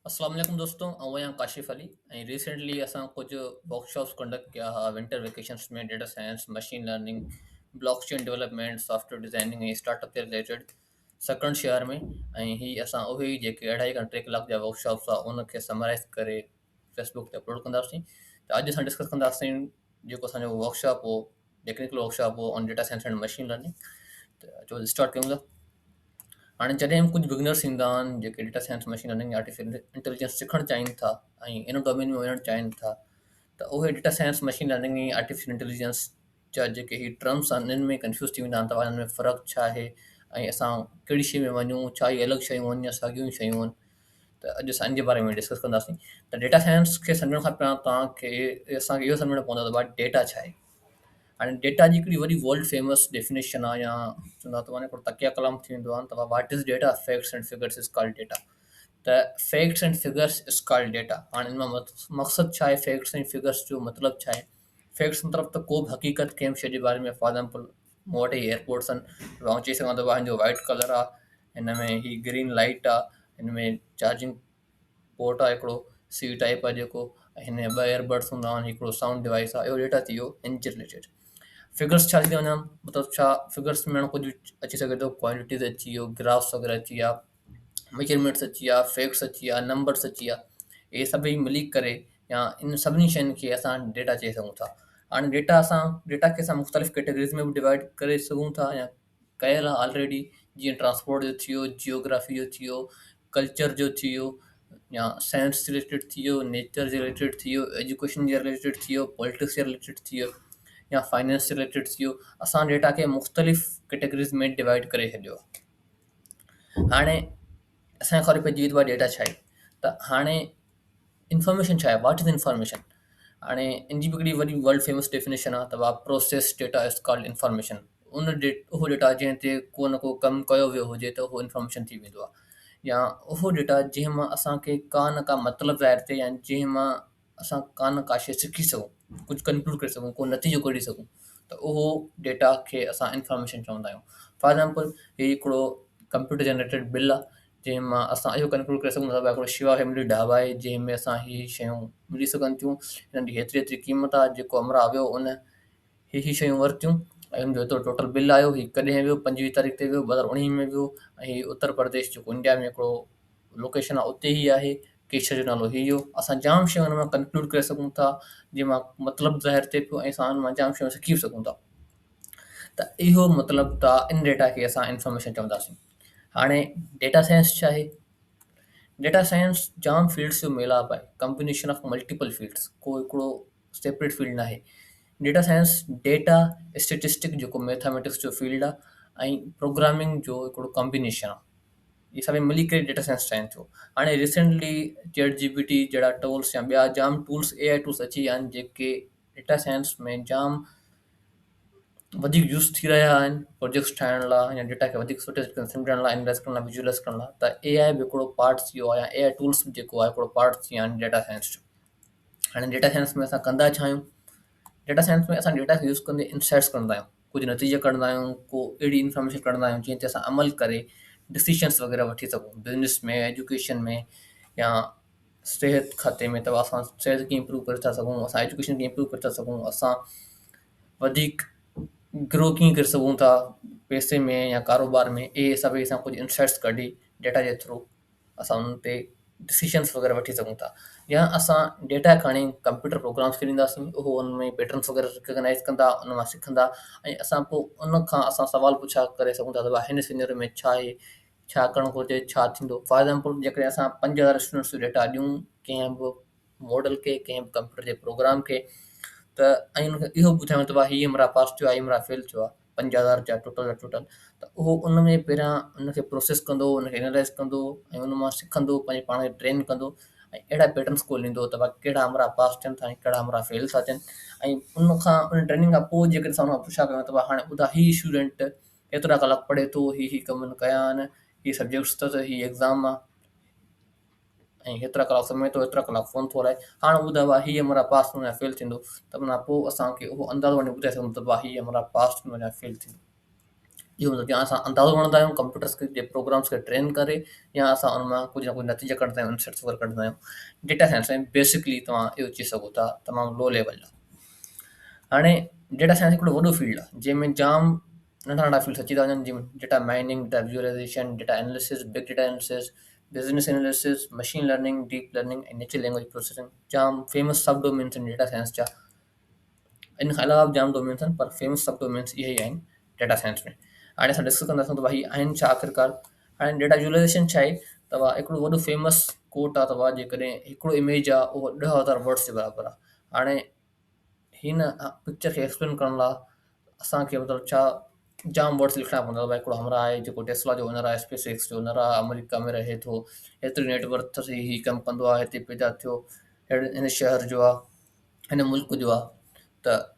अस्सलाम वालेकुम दोस्तों, आउं काशिफ़ अली ऐं रिसेंटली असां कुझु वर्कशॉप्स कंडक्ट कया हुआ विंटर वेकेशंस में data science, machine learning, blockchain development, software designing ऐं स्टार्टअप जे रिलेटेड सेकंड शहर में। ऐं ही असां उहे ई जेके 2.5 खां 3 कलाक जा वर्कशॉप्स आहे उनखे समराइज़ करे फेसबुक ते अपलोड कंदासीं। त अॼु असां डिस्कस कंदासीं जेको असांजो वर्कशॉप हो, टेक्निकल वर्कशॉप हो on data science and machine learning. त अचो स्टार्ट कयूं था। हाणे जॾहिं कुझु बिगिनर्स ईंदा आहिनि जेके data science machine learning artificial intelligence सिखणु चाहिनि था ऐं इन डोमेन में वञणु चाहिनि था, त उहे डेटा साइंस मशीन लर्निंग ऐं आर्टिफिशियल इंटेलिजेंस जा जेके ही टर्म्स आहिनि इन्हनि में कंफ्यूज़ थी वेंदा आहिनि त हिन में फ़र्क़ु छा आहे ऐं असां कहिड़ी शइ में वञूं, छा इहे अलॻि शयूं आहिनि या साॻियूं ई शयूं आहिनि। त अॼु असां इन जे बारे में डिस्कस कंदासीं। त डेटा साइंस खे सम्झण खां पहिरियों तव्हांखे असांखे इहो सम्झणो पवंदो त भाई डेटा छा आहे। हाणे डेटा जी हिकिड़ी वॾी वर्ल्ड फेमस डेफिनेशन आहे या चवंदा तव्हां हिकिड़ो तकिया कलाम थी वेंदो आहे त what is data, facts and figures is called data. त facts and figures is called data. हाणे इन मां मक़सदु छा आहे, फैक्ट्स ऐं फिगर्स जो मतिलबु छा आहे। फैक्ट्स मतिलबु त को बि हक़ीक़त कंहिं बि शइ जे बारे में, फॉर एग्ज़ाम्पल मूं वटि ही एयरपोर्ट्स आहिनि, आउं चई सघां थो भाई हिनजो वाइट कलर आहे, हिन में ही ग्रीन लाइट आहे, हिन में चार्जिंग पोर्ट आहे, हिकिड़ो सी टाइप आहे जेको, ऐं हिन में ॿ एयरबड्स हूंदा आहिनि, हिकिड़ो साउंड डिवाइस आहे। इहो डेटा थी वियो इन जे रिलेटेड। फिगर्स छा थी वञनि, मतिलबु छा फिगर्स में कुझु अची सघे थो, क्वांटिटीज़ अची वियो, ग्राफ्स वग़ैरह अची विया, मेजरमेंट्स अची विया, फैक्ट्स अची विया, नंबर्स अची विया। इहे सभई मिली करे या इन सभिनी शयुनि खे असां डेटा चई सघूं था। हाणे डेटा खे असां मुख़्तलिफ़ कैटेगरीज़ में बि डिवाइड करे सघूं था या कयल आहे ऑलरेडी। जीअं ट्रांसपोर्ट जो थी वियो, जियोग्राफी जो थी वियो, कल्चर जो थी वियो, या साइंस से रिलेटेड थी वियो, नेचर जे रिलेटेड थी वियो, एजुकेशन जे रिलेटेड थी वियो, पॉलिटिक्स जे रिलेटेड थी वियो, या फाइनेंस से रिलेटेड थी वियो। असां डेटा खे मुख़्तलिफ़ कैटेगरीज़ में डिवाइड करे छॾियो आहे। हाणे असांखे ख़बर पइजी वई त भाई डेटा छा आहे। त हाणे इंफॉर्मेशन छा आहे, व्हाट इज़ इंफॉर्मेशन। हाणे इन जी बि हिकिड़ी वॾी वर्ल्ड फेमस डेफिनेशन आहे त भाउ process data is called information. उहो डेटा जंहिं ते को न को कमु कयो वियो हुजे त उहो इंफॉर्मेशन थी वेंदो आहे। या उहो डेटा जंहिं मां असांखे का न का मतिलबु ज़ाहिर थिए या जंहिं मां असां का न का शइ सिखी सघूं, कुझु कंक्लूड करे सघूं, को नतीजो कढी सघूं, त उहो डेटा खे असां इंफॉर्मेशन चवंदा आहियूं। फॉर एग्ज़ाम्पल ही हिकिड़ो कंप्यूटर जनरेटेड बिल आहे, जंहिं मां असां इहो कंक्लूड करे सघूं था त हिकिड़ो शिवा फैमिली ढाबा आहे जंहिं में असां ही शयूं मिली सघनि थियूं। हिननि जी हेतिरी हेतिरी क़ीमत आहे, जेको अमरा वियो उन ही शयूं वरितियूं ऐं हुनजो एतिरो टोटल बिल आयो। ही कॾहिं वियो, 25 तारीख़ ते वियो, 2019 में वियो। ऐं ही उत्तर प्रदेश जेको इंडिया में हिकिड़ो लोकेशन आहे उते ई आहे, केशर जो नालो ही हो। असां जाम शयूं हुन मां कंक्लूड करे सघूं था जंहिं मां मतिलबु ज़ाहिर थिए पियो ऐं असां हुन मां जाम शयूं सिखी बि सघूं था। त इहो मतिलबु त इन डेटा खे असां इंफॉर्मेशन चवंदासीं। हाणे डेटा साइंस छा आहे। डेटा साइंस जाम फील्ड्स जो मेलाप आहे, कॉम्बिनेशन ऑफ मल्टीपल फील्ड्स, को हिकिड़ो सेपरेट फील्ड न आहे। डेटा साइंस डेटा स्टेटिस्टिक जेको मैथमेटिक्स जो फील्ड आहे ऐं प्रोग्रामिंग जो हिकिड़ो कॉम्बिनेशन आहे। इहे सभई मिली करे डेटा साइंस ठाहिनि थियो। हाणे रिसेंटली चैट जीपीटी जहिड़ा टूल्स या ॿिया जाम टूल्स, एआई टूल्स अची विया आहिनि जेके डेटा साइंस में जाम वधीक यूज़ थी रहिया आहिनि प्रोजेक्ट्स ठाहिण लाइ या डेटा खे वधीक सुठे तरीक़े सां सम्झण लाइ, एनालाइज़ करण लाइ, विजुअलाइज़ करण लाइ। त एआई बि हिकिड़ो पार्ट थी वियो आहे या एआई टूल्स बि जेको आहे हिकिड़ो पार्ट थी विया आहिनि डेटा साइंस जो। हाणे डेटा साइंस में असां कंदा छा आहियूं। डेटा साइंस में असां डेटा खे यूज़ कंदे इंसाइट्स कढंदा आहियूं, कुझु नतीजा कढंदा आहियूं, को अहिड़ी इंफॉर्मेशन कढंदा आहियूं जंहिं ते असां अमल करे डिसीशंस वग़ैरह वठी सघूं, बिज़नेस में, एजुकेशन में, या सिहत खाते में। त असां सिहत कीअं इंप्रूव करे था सघूं, असां एजुकेशन कीअं इंप्रूव करे था सघूं, असां वधीक ग्रो कीअं करे सघूं था पैसे में या कारोबार में। इहे सभई असां कुझु इंसाइट्स कढी डेटा जे थ्रू असां उन ते डिसीशंस वग़ैरह वठी सघूं था। या असां डेटा खणी कंप्यूटर प्रोग्राम्स खे ॾींदासीं, उहो उन में पैटर्न्स वग़ैरह रिकग्नाइज़ कंदा, उन मां सिखंदा, ऐं असां पोइ उन खां असां सुवाल पुछा करे सघूं था त भाई हिन सिनेरियो में छा आहे, छा करणु घुरिजे, छा थींदो। फॉर एग्ज़ाम्पल जेकॾहिं असां 5000 स्टूडेंट्स जो डेटा ॾियूं कंहिं बि मॉडल खे, कंहिं बि कंप्यूटर जे प्रोग्राम खे, त ऐं हुनखे इहो ॿुधायूं त भाई हीअ हमरा पास थियो आहे, हीअ हमरा फेल थियो आहे, 5000 जा टोटल। त उहो उन में पहिरियां उनखे प्रोसेस कंदो, उनखे एनालाइज़ कंदो ऐं उन मां सिखंदो, पंहिंजे पाण खे ट्रेन कंदो ऐं अहिड़ा पैटर्न्स ॻोल्हींदो त भाई कहिड़ा हमरा पास थियनि था ऐं कहिड़ा हमरा फेल था थियनि। ऐं उन खां उन ट्रेनिंग खां पोइ जेकॾहिं असां हुन खां पुछा कयूं त भाई हाणे ॿुधा हीउ स्टूडेंट एतिरा कलाक पढ़े थो, ही कम कया आहिनि, हीअ सब्जेक्ट्स अथसि, हीअ एग्ज़ाम आहे ऐं हेतिरा कलाक सुम्हे थो, हेतिरा कलाक फ़ोन थो हलाए। हाणे ॿुधायो आहे हीअ हमरा पास थींदो या फेल थींदो। त उन खां पोइ असांखे उहो अंदाज़ो वञी ॿुधाए सघूं त भाई हीअ हमरा पास थींदो या फेल थींदो। इहो मतिलबु या असां अंदाज़ो हणंदा आहियूं कंप्यूटर्स खे जे प्रोग्राम्स खे ट्रेन करे, या असां उन मां कुझु न कुझु नतीजा कढंदा आहियूं, इनसाइट्स वग़ैरह कढंदा आहियूं। डेटा साइंस में बेसिकली तव्हां इहो चई सघो था तमामु लो लेवल आहे। हाणे डेटा साइंस हिकिड़ो वॾो फील्ड आहे जंहिंमें जाम नंढा नंढा फील्ड्स अची था वञनि, जीअं data mining, data visualisation, data analysis, big data analysis, business analysis, machine learning, deep learning ऐं नेचुरल लैंग्वेज प्रोसेसिंग। जाम फेमस सब डोमेन्स आहिनि डेटा साइंस जा। इन खां अलावा बि जाम डोमेन्स आहिनि, पर फेमस सब डोमेन्स इहे ई आहिनि डेटा साइंस में। हाणे असां डिस्कस कंदासीं त भाई आहिनि छा आख़िरकार। हाणे डेटा विजुअलाइज़ेशन छा आहे? तव्हां हिकिड़ो वॾो फेमस कोट आहे, तव्हां जेकॾहिं हिकिड़ो इमेज आहे उहो 10,000 वर्ड्स जे बराबरि आहे। हाणे हिन पिक्चर खे एक्सप्लेन करण लाइ असांखे मतिलबु छा जाम वर्ड्स लिखणा पवंदा। भई हिकिड़ो हमरा आहे जेको टेस्ला जो ओनर आहे, स्पेस एक्स जो ओनर आहे, अमेरिका में रहे थो, हेतिरी नेटवर्थ अथसि, हीउ कमु कंदो आहे, हिते पैदा थियो, हिन शहर जो आहे, हिन मुल्क जो आहे। त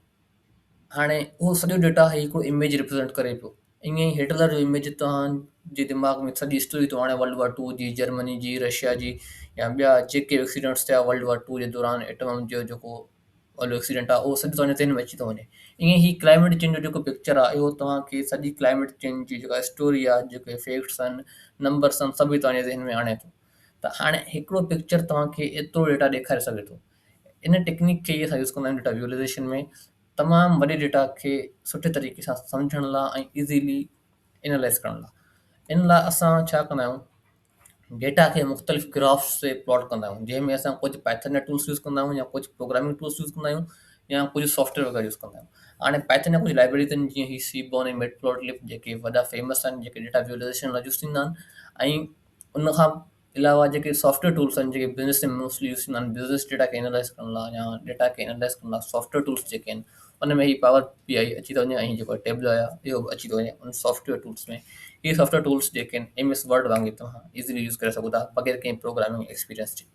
हाणे उहो सॼो डेटा हिकिड़ो इमेज रिप्रेज़ेंट करे पियो। ईअं ई हिटलर जो इमेज तव्हांजे दिमाग़ में सॼी स्टोरी थो हाणे वर्ल्ड वॉर टू जी, जर्मनी जी, रशिया जी, या ॿिया जेके एक्सीडेंट्स थिया वर्ल्ड वॉर टू जे दौरान, एटम जो जेको वॾो एक्सीडेंट आहे उहो सॼो तव्हांजे ज़हन में अची थो वञे। ईअं ई क्लाइमेट चेंज जो जेको पिक्चर आहे इहो तव्हांखे सॼी क्लाइमेट चेंज जी जेका स्टोरी आहे, जेके फैक्ट्स आहिनि, नंबर्स आहिनि, सभई तव्हांजे ज़हन में आणे थो। त हाणे हिकिड़ो पिक्चर तव्हांखे एतिरो डेटा ॾेखारे सघे थो। इन टेक्निक खे ई असां यूज़ कंदा आहियूं डेटा विजुअलाइज़ेशन में, तमामु वॾे डेटा खे सुठे तरीक़े सां सम्झण लाइ ऐं ईज़ीली एनालाइज़ करण लाइ। इन लाइ असां छा कंदा आहियूं, डेटा खे मुख़्तलिफ़ ग्राफ्स से प्लॉट कंदा आहियूं, जंहिंमें असां कुझु पाइथन जा टूल्स यूज़ कंदा आहियूं, या कुझु प्रोग्रामिंग टूल्स यूज़ कंदा आहियूं, या कुझु सॉफ्टवेयर वग़ैरह यूज़ कंदा आहियूं। हाणे पाइथन जा कुझु लाइब्रेरीज़ आहिनि जीअं ही सीबॉन ऐं मेटप्लॉटलिब, जेके वॾा फेमस आहिनि, जेके डेटा विजुअलाइज़ेशन लाइ यूज़ थींदा आहिनि। ऐं उन खां अलावा जेके सॉफ्टवेयर टूल्स आहिनि, जेके बिज़नेस में मोस्टली यूज़ थींदा आहिनि, बिज़नेस डेटा खे एनालाइज़ करण लाइ या डेटा खे एनालाइज़ करण लाइ सॉफ्टवेयर टूल्स जेके आहिनि, उन में ही पावर पी आई अची थो वञे, ऐं जेको टेबलो आहे इहो बि अची थो वञे उन सॉफ्टवेयर टूल्स में। इहे सॉफ्टवेयर टूल्स जेके आहिनि एम एस वर्ड वांगुरु तव्हां ईज़िली यूज़ करे सघो था बग़ैर कंहिं प्रोग्रामिंग एक्सपीरियंस जे।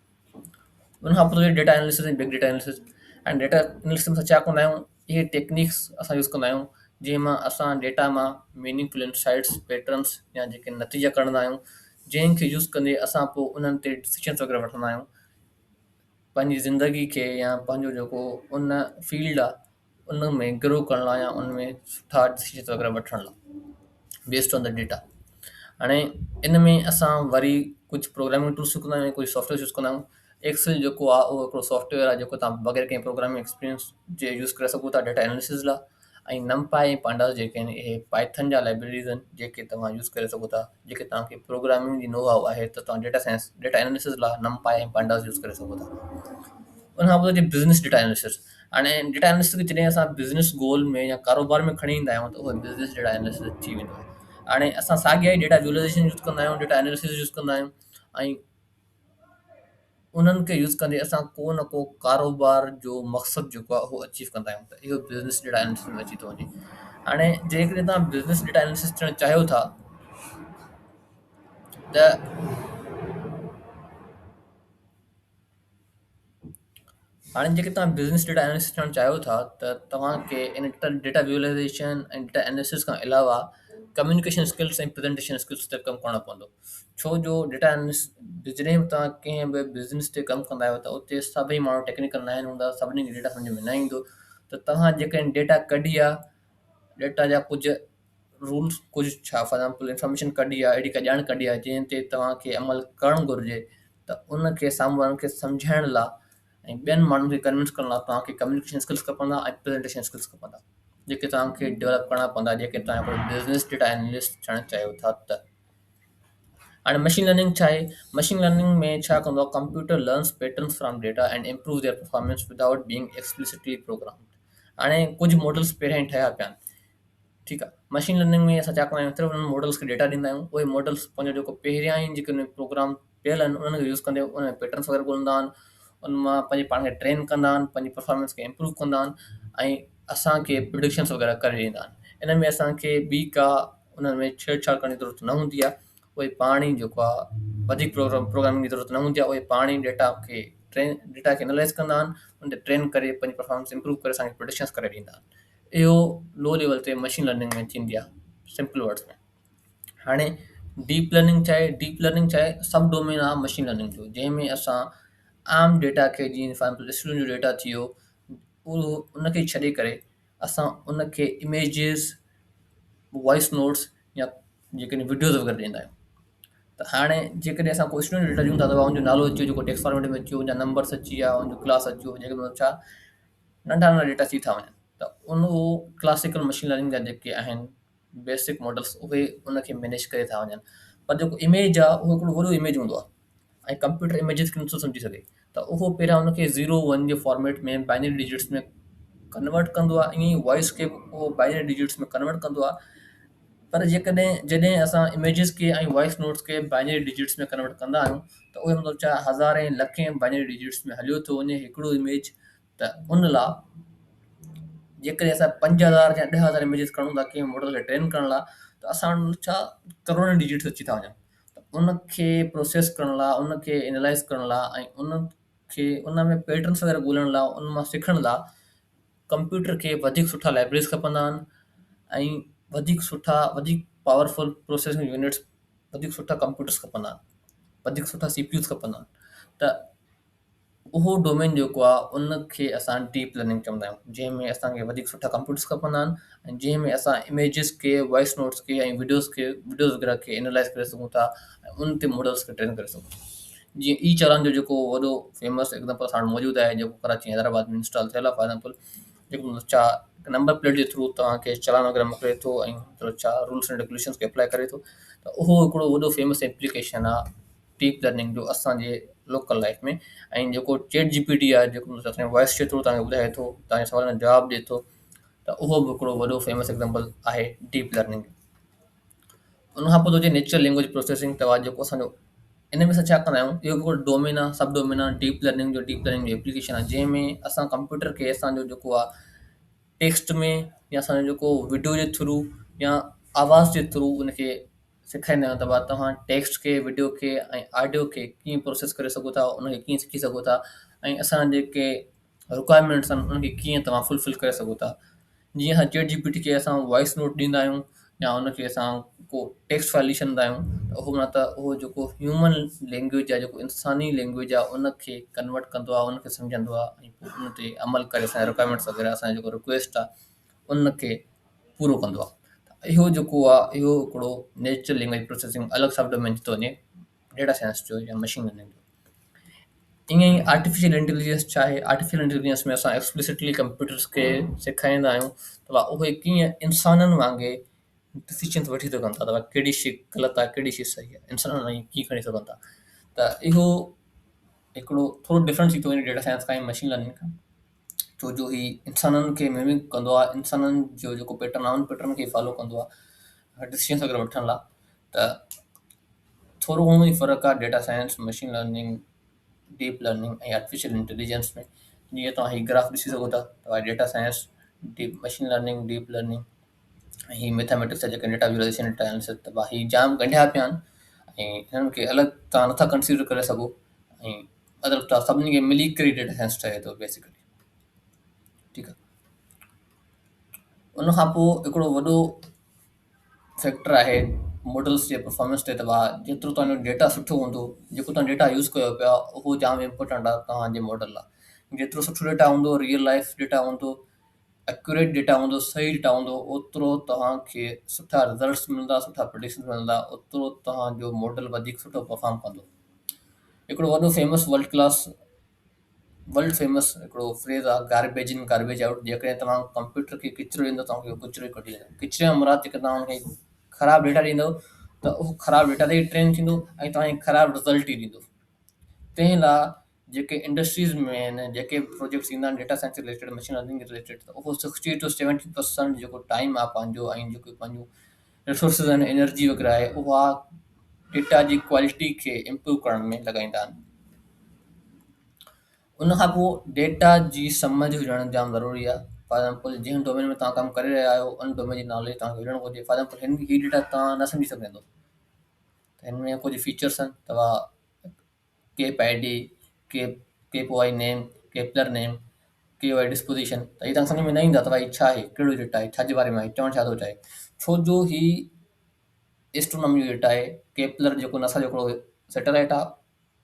उन खां पोइ डेटा एनालिसिस ऐं बिग डेटा एनालिसिस। ऐं डेटा एनालिसिस में असां छा कंदा आहियूं, इहे टेक्निक्स असां यूज़ कंदा आहियूं जंहिं मां असां डेटा मां मीनिंगफुल इंसाइट्स, पैटर्न्स या जेके नतीजा कढंदा आहियूं, जंहिंखे यूज़ कंदे असां पोइ उन्हनि ते डिसीजन्स वग़ैरह वठंदा आहियूं पंहिंजी ज़िंदगी खे, या पंहिंजो जेको उन फील्ड आहे उन में ग्रो करण लाइ, या उन में सुठा डिसीजन्स वग़ैरह वठण लाइ बेस्ड ऑन द डेटा। हाणे इन में असां वरी कुझु प्रोग्रामिंग टूल्स यूज़ कंदा आहियूं, कुझु सॉफ्टवेयर यूज़ कंदा आहियूं। एक्सेल जेको आहे उहो हिकिड़ो सॉफ्टवेयर आहे जेको तव्हां बग़ैर कंहिं प्रोग्रामिंग एक्सपीरियंस जे यूज़ करे सघो था डेटा एनालिसिस लाइ। ऐं नमपाई ऐं पांडास जेके आहिनि इहे पाइथन जा लाइब्रेरीज़ आहिनि जेके तव्हां यूज़ करे सघो था, जेके तव्हांखे प्रोग्रामिंग जी नो हाउ आहे त तव्हां डेटा साइंस, डेटा एनालिसिस लाइ नमपाई ऐं पांडास यूज़ करे सघो था। उन खां पोइ बिज़नेस डेटा एनालिसिस। हाणे डेटा एनालिसिस खे जॾहिं असां बिज़नेस गोल में या कारोबार में खणी ईंदा आहियूं त उहो बिज़नेस डेटा एनालिसिस थी वेंदो आहे। हाणे असां साॻिया ई डेटा विजुअलाइज़ेशन यूज़ कंदा आहियूं, डेटा एनालिसिस यूज़ कंदा आहियूं, ऐं उन्हनि खे यूज़ कंदे असां को न को कारोबार जो मक़सदु जेको आहे उहो अचीव कंदा आहियूं। त इहो बिज़नेस डेटा एनालिसिस में अची थो वञे। हाणे जेकॾहिं तव्हां बिज़नेस डेटा एनालिसिस थियणु चाहियो था त हाणे जेके तव्हां बिज़नेस डेटा एनालिसिस थियणु चाहियो था त तव्हांखे इन डेटा विजुअलाइज़ेशन ऐं डेटा एनालिसिस खां अलावा कम्युनिकेशन स्किल्स ऐं प्रेज़ेंटेशन स्किल्स ते कमु करणो पवंदो। छो जो डेटा एनालिसिस जॾहिं बि तव्हां कंहिं बि बिज़नेस ते कमु कंदा आहियो त उते सभई माण्हू टेक्निकल न आहिनि हूंदा, सभिनी खे डेटा सम्झ में न ईंदो। त तव्हां जेकॾहिं डेटा कढी आहे, डेटा जा कुझु रूल्स, कुझु छा फॉर एग्ज़ाम्पल इंफॉर्मेशन कढी आहे, अहिड़ी का ॼाण कढी आहे जंहिं ते तव्हांखे अमल करणु घुरिजे, त उनखे साम्हूं वारनि खे सम्झाइण लाइ ऐं ॿियनि माण्हुनि खे कन्विंस करण लाइ तव्हांखे कम्युनिकेशन स्किल्स खपंदा ऐं प्रेज़ेंटेशन स्किल्स खपंदा, जेके तव्हांखे डेवलप करणा पवंदा जेके तव्हां हिकिड़ो बिज़नेस डेटा एनालिस्ट थियणु चाहियो था त। हाणे मशीन लर्निंग छा आहे? मशीन लर्निंग में छा कंदो आहे, computer learns patterns from data and improve their performance without being explicitly programmed. हाणे कुझु मॉडल्स पहिरियां ई ठहिया पिया आहिनि, ठीकु आहे। मशीन लर्निंग में असां छा कंदा आहियूं, सिर्फ़ु उन्हनि मॉडल्स खे डेटा ॾींदा आहियूं, उहे मॉडल्स पंहिंजो जेको पहिरियां ई जेके उन प्रोग्राम पियल आहिनि उन्हनि खे यूज़ कंदे उन में पैटर्न्स वग़ैरह ॻोल्हंदा आहिनि, उन मां पंहिंजे पाण खे ट्रेन कंदा आहिनि, पंहिंजी परफॉर्मेंस खे इम्प्रूव कंदा आहिनि ऐं असांखे प्रिडिक्शन्स वग़ैरह करे ॾींदा आहिनि। इन में असांखे ॿी का उन्हनि में छेड़छाड़ करण जी ज़रूरत न हूंदी आहे। उहे पाण ई जेको आहे वधीक प्रोग्रामिंग जी ज़रूरत न हूंदी आहे, उहे पाण ई डेटा खे एनालाइज़ कंदा आहिनि, उन ते ट्रेन करे पंहिंजी परफॉर्मेंस इम्प्रूव करे असांखे प्रिडिक्शन्स करे ॾींदा आहिनि। इहो लो लेवल ते मशीन लर्निंग में थींदी आहे, सिंपल वर्ड्स में। हाणे डीप लर्निंग छा आहे? डीप लर्निंग छा आहे? सब डोमेन आहे मशीन लर्निंग जो, जंहिंमें असां आम डेटा खे, जीअं फॉर एग्ज़ाम्पल स्टूडेंट जो डेटा थी वियो, उनखे छॾे करे असां उनखे इमेजिस, वॉइस नोट्स जेकॾहिं वीडियोज़ वग़ैरह ॾींदा आहियूं। त हाणे जेकॾहिं असां कोई स्टूडेंट डेटा ॾियूं था, त हुनजो नालो अची वियो जेको टेक्स्ट फॉर्मेट में अची वियो, हुनजा नंबर्स अची विया, हुनजो क्लास अची वियो, जेके मतिलबु छा नंढा नंढा डेटा थी था वञनि। त उन उहो क्लासिकल मशीन लर्निंग जा जेके आहिनि बेसिक मॉडल्स, उहे उनखे मैनेज करे था वञनि। पर जेको इमेज आहे उहो हिकिड़ो वॾो इमेज हूंदो आहे, ऐं कंप्यूटर इमेजिस खे नथो सम्झी सघे। त उहो पहिरियां उनखे 0 1 जे फॉर्मेट में बाइनरी डिजिट्स में कन्वर्ट कंदो आहे, ईअं ई वॉइस खे बि उहो बाइनरी डिजिट्स में कन्वर्ट कंदो आहे। पर जेकॾहिं जॾहिं असां इमेजिस खे ऐं वॉइस नोट्स खे बाइनरी डिजिट्स में कन्वर्ट कंदा आहियूं, त उहे मतिलबु छा हज़ारे लखे बाइनरी डिजिट्स में हलियो थो वञे हिकिड़ो इमेज। त उन लाइ जेकॾहिं असां 5000 या 10,000 इमेजिस खणूं था कंहिं मॉडल खे ट्रेन करण लाइ, त असां वटि छा करोड़नि डिजिट्स अची था वञनि। त उनखे प्रोसेस करण लाइ, उनखे एनालाइज़ करण लाइ, ऐं उनखे उन में पैटर्न्स वग़ैरह ॻोल्हण लाइ, उन मां सिखण लाइ कंप्यूटर खे वधीक सुठा लाइब्रेरीज़ खपंदा आहिनि, ऐं वधीक सुठा, वधीक पावरफुल प्रोसेसिंग यूनिट्स, वधीक सुठा कंप्यूटर्स खपंदा आहिनि, वधीक सुठा सीपीयूज़ खपंदा आहिनि। त उहो डोमेन जेको आहे उनखे असां डीप लर्निंग चवंदा आहियूं, जंहिंमें असांखे वधीक सुठा कंप्यूटर्स खपंदा आहिनि, ऐं जंहिंमें असां इमेजिस खे, वॉइस नोट्स खे, ऐं वीडियोज़ वग़ैरह खे एनालाइज़ करे सघूं था, ऐं उन ते मॉडल्स खे ट्रेन करे सघूं था। जीअं ई चालान जो जेको वॾो फेमस एग्ज़ाम्पल असां वटि मौजूदु आहे, जेको कराची हैदराबाद में इंस्टॉल थियल आहे। फॉर एग्ज़ाम्पल जेको छा नंबर प्लेट जे थ्रू तव्हांखे चालान वग़ैरह मोकिले थो, ऐं मतिलबु छा रूल्स एंड रेगुलेशंस खे अप्लाई करे थो। त उहो हिकिड़ो वॾो फेमस एप्लीकेशन आहे डीप लर्निंग जो असांजे लोकल लाइफ में। ऐं जेको चैट जीपीटी आहे, जेको असांखे वॉइस जे थ्रू तव्हांखे ॿुधाए थो, तव्हांजे सवालनि जा जवाब ॾिए थो। त उहो बि हिकिड़ो वॾो फेमस एग्ज़ाम्पल आहे डीप लर्निंग। उनखां पोइ थो अचे नेचुरल लैंग्वेज प्रोसेसिंग। तव्हां जेको असांजो इन में असां छा कंदा आहियूं, इहो हिकिड़ो डोमेन आहे, सब डोमेन आहे डीप लर्निंग जो। डीप लर्निंग जो एप्लीकेशन आहे जंहिंमें असां कंप्यूटर खे असांजो जेको आहे टेक्स्ट में, या असांजो जेको वीडियो जे थ्रू, या आवाज़ जे थ्रू उनखे सेखारींदा आहियूं। त भाई तव्हां टेक्स्ट खे, वीडियो खे, ऐं ऑडियो खे कीअं प्रोसेस करे सघो था, उनखे कीअं सिखी सघो था, ऐं असां जेके रिक्वायरमेंट्स आहिनि उनखे कीअं तव्हां फुलफिल करे सघो था। जीअं असां चैट जीपीटी खे असां वॉइस नोट ॾींदा आहियूं, या उनखे असां को टेक्स्ट फाइल लिखंदा आहियूं, त उहो न त उहो जेको ह्यूमन लैंग्वेज आहे, जेको इंसानी लैंग्वेज आहे, उनखे कन्वर्ट कंदो आहे, उनखे सम्झंदो आहे, ऐं पोइ उन ते अमल करे असांजा रिक्वायरमेंट्स वग़ैरह, असांजो जेको रिक्वेस्ट आहे उनखे पूरो कंदो आहे। त इहो जेको आहे, इहो हिकिड़ो नेचुरल लैंग्वेज प्रोसेसिंग अलॻि सब डोमेन थो वञे, डेटा साइंस जो या मशीन लर्निंग जो। ईअं ई आर्टिफिशियल इंटेलिजेंस छा आहे? आर्टिफिशियल इंटेलिजेंस में असां एक्सप्लिसिटली कंप्यूटर्स खे सेखारींदा आहियूं त भाई उहे कीअं इंसाननि वांगुरु डिसीजन्स वठी सघनि था, त भाई कहिड़ी शइ ग़लति आहे, कहिड़ी शइ सही आहे, इंसाननि वांगुरु कीअं खणी सघनि था। त इहो हिकिड़ो थोरो डिफरेंस थी थो वञे डेटा साइंस खां ऐं मशीन लर्निंग खां। छो जो ही इंसाननि खे मिमिक कंदो आहे, इंसाननि जो जेको पैटर्न आहे उन पैटर्न खे फॉलो कंदो आहे डिसीजन्स वग़ैरह वठण लाइ। त थोरो घणो ई फ़र्क़ु आहे data science, machine learning, deep learning ऐं आर्टिफिशियल इंटेलिजेंस में। जीअं तव्हां हीउ ग्राफ ॾिसी सघो था, तव्हां data science, deep machine learning, deep learning, ऐं हीउ मैथमेटिक्स जा जेके डेटा विजुअलाइज़ेशन, डेटा एनालिसिस, त भाई हीउ जाम ॻंढिया पिया आहिनि, ऐं हिननि खे अलॻि तव्हां नथा कंसीडर करे सघो। ऐं मतिलबु तव्हां सभिनी खे मिली करे डेटा साइंस ठहे थो बेसिकली। ठीकु आहे। उनखां पोइ हिकिड़ो वॾो फैक्टर आहे मॉडल्स जे परफॉर्मेंस ते। त भाई जेतिरो तव्हांजो डेटा सुठो हूंदो, जेको तव्हां डेटा यूज़ कयो पिया, उहो जाम इम्पोर्टेंट आहे तव्हांजे मॉडल लाइ। जेतिरो सुठो डेटा हूंदो, रियल लाइफ डेटा हूंदो, एक्यूरेट डेटा हूंदो, सही डेटा हूंदो, ओतिरो तव्हांखे सुठा रिज़ल्ट्स मिलंदा, सुठा प्रेडिक्शन मिलंदा, ओतिरो तव्हांजो मॉडल वधीक सुठो परफॉर्म कंदो। हिकिड़ो वॾो फेमस वर्ल्ड फेमस हिकिड़ो फ्रेज़ आहे, गार्बेज इन गार्बेज आउट। जेकॾहिं तव्हां कंप्यूटर खे किचिरो ॾींदो, तव्हांखे उहो किचिरो ई कढी ॾींदो। किचिरे जो मुराद जेके तव्हां हुनखे ख़राबु डेटा ॾींदव, त उहो ख़राबु डेटा ते ई ट्रेन थींदो, ऐं तव्हांखे ख़राबु रिज़ल्ट ई ॾींदो। तंहिं लाइ जेके इंडस्ट्रीज़ में आहिनि, जेके प्रोजेक्ट्स ईंदा आहिनि data science related, machine learning related, त उहो 60 to 70% जेको टाइम आहे पंहिंजो, ऐं जेको पंहिंजो रिसोर्सिस आहिनि, एनर्जी वग़ैरह आहे, उहा डेटा जी क्वालिटी खे इम्प्रूव करण में लॻाईंदा आहिनि। उनखां पोइ डेटा जी समझ हुजणु जाम ज़रूरी आहे। फॉर एग्ज़ाम्पल जंहिं डोमेन में तव्हां कमु करे रहिया आहियो, उन डोमेन जी नॉलेज तव्हांखे हुजणु घुरिजे। फॉर एग्ज़ाम्पल हीउ डेटा तव्हां न सम्झी सघंदो, त हिन में कुझु फीचर्स आहिनि, तव्हां kep I D, kep Y name, Kepler name, K Y डिस्पोज़िशन, त हीअ तव्हां सम्झ में न ईंदा त भाई छा आहे, कहिड़ो डेटा आहे, छा जे बारे में आहे, चवणु छा थो चाहे। छो जो ही एस्ट्रोनॉमी जो डेटा आहे। केपलर जेको नसा जो हिकिड़ो सैटेलाइट आहे,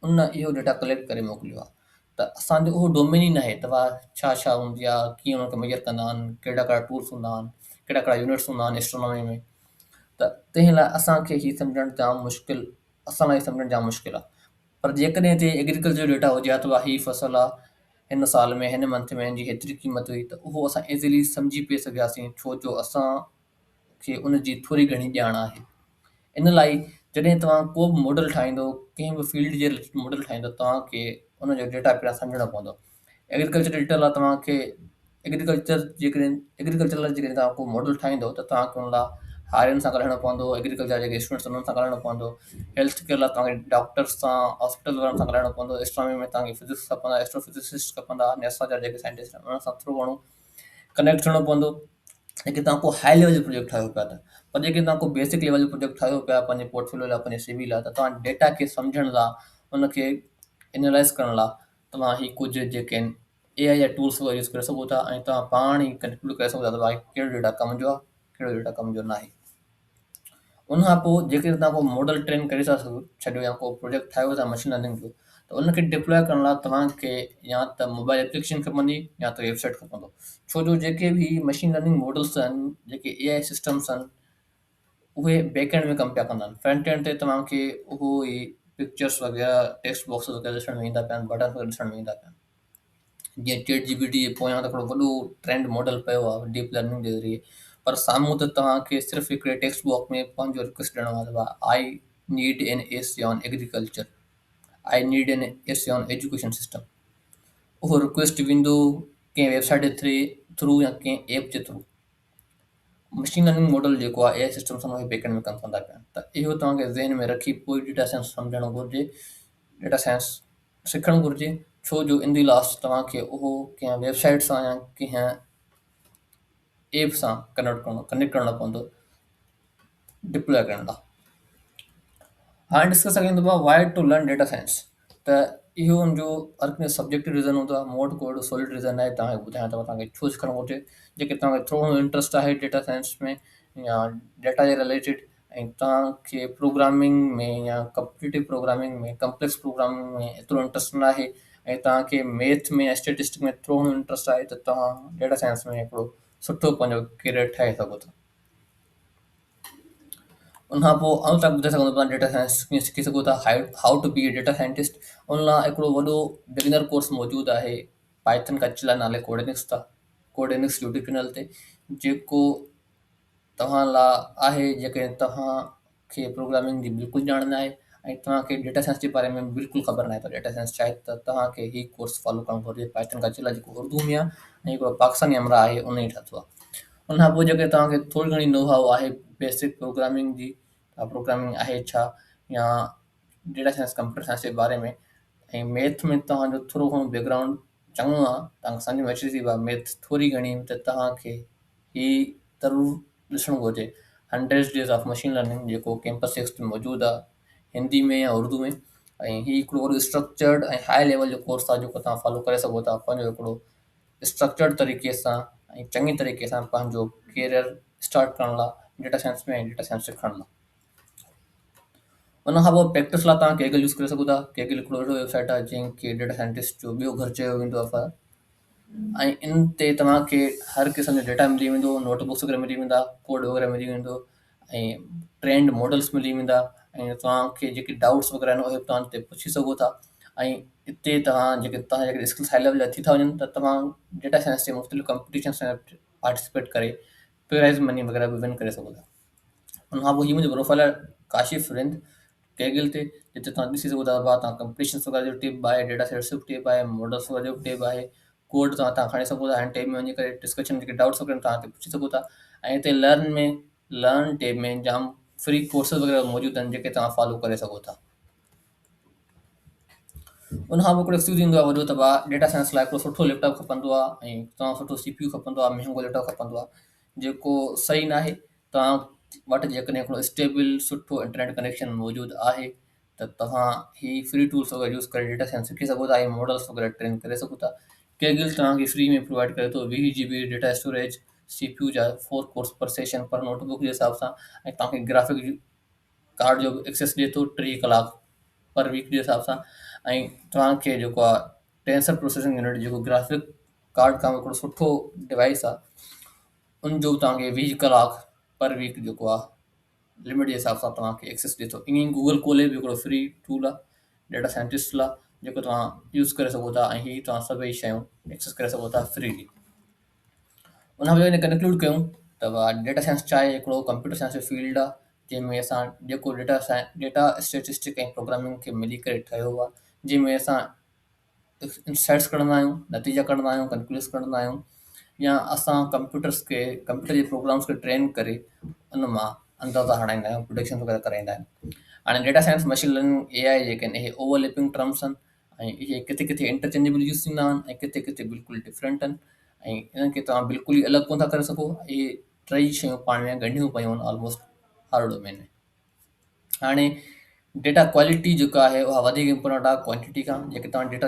उन इहो डेटा कलेक्ट करे मोकिलियो आहे। त असांजो उहो डोमेन ई न आहे, तव्हां छा छा हूंदी आहे, कीअं हुनखे मेजर कंदा आहिनि, कहिड़ा कहिड़ा टूल्स हूंदा आहिनि, कहिड़ा कहिड़ा यूनिट्स हूंदा आहिनि एस्ट्रोनॉमी में। त तंहिं लाइ असांखे हीउ सम्झणु जाम मुश्किल, असां लाइ सम्झणु जाम मुश्किल आहे। पर जेकॾहिं हिते एग्रीकल्चर जो डेटा हुजे हा त हीअ फसल आहे, हिन साल में हिन मंथ में हिन जी हेतिरी क़ीमत हुई, त उहो असां इज़िली सम्झी पिए सघियासीं, छो जो असांखे उन जी थोरी घणी ॼाण आहे। इन लाइ जॾहिं तव्हां को बि मॉडल ठाहींदो, कंहिं बि फील्ड जे रिलेटेड मॉडल ठाहींदो, तव्हांखे उनजो डेटा पहिरियां सम्झणो पवंदो। एग्रीकल्चर डेटा लाइ तव्हांखे एग्रीकल्चर लाइ जेकॾहिं तव्हां को मॉडल ठाहींदो त तव्हांखे उन लाइ हारियुनि सां ॻाल्हाइणो पवंदो, एग्रीकल्चर जेके स्टूडेंट्स उन्हनि सां ॻाल्हाइणो पवंदो, हेल्थ केयर लाइ तव्हांखे डॉक्टर्स सां, हॉस्पिटल वारनि सां ॻाल्हाइणो पवंदो, एस्ट्रोनॉमी में तव्हांखे फिजिक्स खपंदा, एस्ट्रोफिजिसिस्ट खपंदा, नासा जा जेके साइंटिस्ट आहिनि उन्हनि सां थ्रू घणो कनेक्ट थियणो पवंदो। जेके तव्हां को हाई लेवल जो प्रोजेक्ट ठाहियो पिया था, पर जेके तव्हां को बेसिक लेवल जो प्रोजेक्ट ठाहियो पिया पंहिंजे पोर्टफोलियो लाइ, पंहिंजे सीवी लाइ, त तव्हां डेटा खे सम्झण लाइ, उनखे एनालाइज़ करण लाइ तव्हां ही कुझु जेके आहिनि AI जा टूल्स वग़ैरह यूज़ करे सघो था, ऐं तव्हां पाण ई कंक्लूड करे सघो था त भाई कहिड़ो डेटा कम जो आहे, कहिड़ो डेटा कम जो न आहे। उनखां पोइ जेकॾहिं तव्हां को मॉडल ट्रेन करे था सघो छॾियो, या को प्रोजेक्ट ठाहियो था मशीन लर्निंग जो, त उनखे डिप्लॉय करण लाइ तव्हांखे या त मोबाइल एप्लीकेशन खपंदी, या त वेबसाइट खपंदो। छो जो जेके बि मशीन लर्निंग मॉडल्स आहिनि, जेके AI सिस्टम्स आहिनि, उहे बैक एंड में कमु पिया कंदा आहिनि। फ्रंट एंड ते तव्हांखे उहो ई पिक्चर्स वग़ैरह, टेक्स्ट बॉक्स वग़ैरह ॾिसण में ईंदा पिया आहिनि, बटन वग़ैरह ॾिसण में ईंदा पिया आहिनि। जीअं ChatGPT जे पोयां त हिकिड़ो वॾो ट्रेंड मॉडल पियो आहे डीप लर्निंग जे ज़रिए, पर साम्हूं त तव्हांखे सिर्फ़ु हिकिड़े टेक्स्ट बॉक्स में पंहिंजो रिक्वेस्ट ॾियणो आहे त I need an S on agriculture, I need an S on education system. उहो रिक्वेस्ट वेंदो कंहिं वेबसाइट जे थ्रू या कंहिं ऐप जे थ्रू। मशीन लर्निंग मॉडल जेको आहे AI सिस्टम सां उहे बैकएंड में कमु कंदा पिया आहिनि। त इहो तव्हांखे ज़हन में रखी पोइ डेटा साइंस सम्झणु घुरिजे, डेटा साइंस सिखणु घुरिजे, छो जो इन दी लास्ट तव्हांखे उहो कंहिं वेबसाइट सां या कंहिं ऐप सां कनेक्ट करणो पवंदो डिप्लॉय करण लाइ। हाणे डिस्कस कयूं था why to learn data science. त इहो हुनजो हर कंहिं सब्जेक्टिव रीज़न हूंदो आहे, मूं वटि को अहिड़ो सॉलिड रीज़न आहे तव्हांखे ॿुधायां थो तव्हांखे छो सिखणु घुरिजे। जेके तव्हांखे थोरो इंट्रस्ट आहे डेटा साइंस में या डेटा जे रिलेटेड, ऐं तव्हांखे प्रोग्रामिंग में या कॉम्पिटिटिव प्रोग्रामिंग में, कम्प्लेक्स प्रोग्रामिंग में एतिरो इंट्रस्ट न आहे, ऐं तव्हांखे मैथ में या स्टेटिस्टिक में थोरो घणो इंट्रस्ट आहे, त तव्हां डेटा साइंस में हिकिड़ो सुठो पंहिंजो कैरियर ठाहे सघो था। उनखां पोइ आउं तव्हांखे ॿुधाए सघंदो तव्हां डेटा साइंस कीअं सिखी सघो था, हाउ to be A data scientist. उन लाइ हिकिड़ो वॾो बिगिनर कोर्स मौजूदु आहे पाइथन कचला नाले कोडेनिक्स यूट्यूब चैनल ते, जेको तव्हां लाइ आहे जेकॾहिं तव्हांखे प्रोग्रामिंग जी बिल्कुलु ॼाण न आहे, ऐं तव्हांखे डेटा साइंस जे बारे में बिल्कुलु ख़बर न आहे त डेटा साइंस छा आहे, त तव्हांखे ही कोर्स फॉलो करणु घुरिजे। पाइथन कचला जेको उर्दू में आहे, ऐं हिकिड़ो पाकिस्तानी अमरा आहे उन ई ठातो आहे। उनखां पोइ जेके तव्हांखे थोरी घणी नो हाउ आहे बेसिक प्रोग्रामिंग जी, प्रोग्रामिंग आहे छा, या डेटा साइंस कंप्यूटर साइंस जे बारे में, ऐं मैथ में तव्हांजो थोरो घणो बैकग्राउंड चङो आहे, तव्हांखे सम्झ में अची थी मैथ थोरी घणी, त तव्हांखे ही ज़रूरु ॾिसणु घुरिजे 100 डेज़ ऑफ मशीन लर्निंग, जेको कैंपस एक्स में मौजूदु आहे हिंदी में या उर्दू में। ऐं ही हिकिड़ो वॾो स्ट्रक्चर्ड ऐं हाई लेवल जो कोर्स आहे जेको तव्हां फॉलो करे सघो था, पंहिंजो हिकिड़ो स्ट्रक्चर्ड तरीक़े सां ऐं चङी तरीक़े सां पंहिंजो कैरियर स्टार्ट करण लाइ डेटा साइंस में, ऐं डेटा साइंस सिखण लाइ। उनखां पोइ प्रैक्टिस लाइ तव्हां केगल यूज़ करे सघो था। केगल हिकिड़ो अहिड़ो वेबसाइट आहे जंहिंखे डेटा साइंटिस्ट जो ॿियो घर चयो वेंदो आहे, ऐं इन ते तव्हांखे हर क़िस्म जो डेटा मिली वेंदो, नोटबुक्स वग़ैरह मिली वेंदा, कोड वग़ैरह मिली वेंदो, ऐं ट्रेंड मॉडल्स मिली वेंदा, ऐं तव्हांखे जेके डाउट्स वग़ैरह आहिनि उहे तव्हां हिते पुछी सघो था। ऐं हिते तव्हां जेके स्किल्स हाई लेवल जा थी था वञनि, त तव्हां डेटा साइंस जे मुख़्तलिफ़ कॉम्पिटिशन्स में पार्टिसिपेट करे प्राइज़ मनी वग़ैरह बि विन करे सघो था। उनखां पोइ हीअ मुंहिंजो प्रोफाइल आहे काशिफ़ रिंद कैगिल ते, जिते तव्हां ॾिसी सघो था तव्हां कॉम्पिटिशन्स वग़ैरह जो टिप आहे, डेटा सेट्स जो टिप आहे, मॉडल्स वग़ैरह जो टिप आहे, कोड तव्हां खणी सघो था। हाणे टैब में वञी करे डिस्कशन जेके डाउट्स वग़ैरह तव्हां हिते पुछी सघो था। ऐं हिते लर्न टैब में जाम फ्री कोर्सेस वग़ैरह मौजूदु आहिनि जेके तव्हां फॉलो करे सघो था। उनखां पोइ हिकिड़ो एक्सक्यूज़ ईंदो आहे वॾो, त डेटा साइंस लाइ हिकिड़ो सुठो लैपटॉप खपंदो आहे, ऐं तव्हां सुठो CPU खपंदो आहे, महांगो लैपटॉप खपंदो आहे, जेको सही न आहे। तव्हां वटि जेकॾहिं हिकिड़ो स्टेबल सुठो इंटरनेट कनेक्शन मौजूदु आहे, त तव्हां ही फ्री टूल्स वग़ैरह यूज़ करे डेटा साइंस सिखी सघो था, ऐं मॉडल्स वग़ैरह ट्रेन करे सघो था। केगिल तव्हांखे फ्री में प्रोवाइड करे थो 20 GB डेटा स्टोरेज, CPU जा 4 कोर्स पर सेशन पर नोटबुक जे हिसाब सां, ऐं तव्हांखे ग्राफिक कार्ड जो बि एक्सेस ॾिए थो 3 कलाक पर वीक जे हिसाब सां। ऐं तव्हांखे जेको आहे टेंसर प्रोसेसिंग यूनिट, जेको ग्राफिक कार्ड खां हिकिड़ो सुठो डिवाइस आहे, उनजो बि तव्हांखे 20 कलाक पर वीक जेको आहे लिमिट जे हिसाब सां तव्हांखे एक्सेस ॾिए थो। ईअं ई गूगल कोले बि हिकिड़ो फ्री टूल आहे डेटा साइंटिस्ट लाइ, जेको तव्हां यूज़ करे सघो था, ऐं हीअ तव्हां सभई शयूं एक्सेस करे सघो था फ्रीली। उन खां पोइ कंक्लूड कयूं त डेटा साइंस चाहे हिकिड़ो कंप्यूटर साइंस जो फील्ड आहे, जंहिंमें असां जेको डेटा स्टेटिस्टिक ऐं प्रोग्रामिंग खे मिली करे ठहियो आहे, जंहिंमें असां इंसाइट्स कढंदा आहियूं, नतीजा कढंदा आहियूं, कंक्लूज़ कढंदा आहियूं, या असां कंप्यूटर जे प्रोग्राम्स खे ट्रेन करे उन मां अंदाज़ा हणाईंदा आहियूं, प्रोडिक्शन वग़ैरह कराईंदा आहियूं। हाणे data science, machine learning, AI जेके आहिनि, इहे ओवरलैपिंग टर्म्स आहिनि, ऐं इहे किथे किथे इंटरचेंजेबल यूज़ थींदा आहिनि ऐं किथे किथे बिल्कुलु डिफरेंट आहिनि, ऐं इन्हनि खे तव्हां बिल्कुलु ई अलॻि कोन था करे सघो। इहे टई शयूं पाण में ॻंढियूं पयूं आहिनि ऑलमोस्ट हर डोमेन में। हाणे डेटा क्वालिटी जेका आहे उहा वधीक इम्पोर्टेंट आहे क्वांटिटी खां। जेके तव्हां डेटा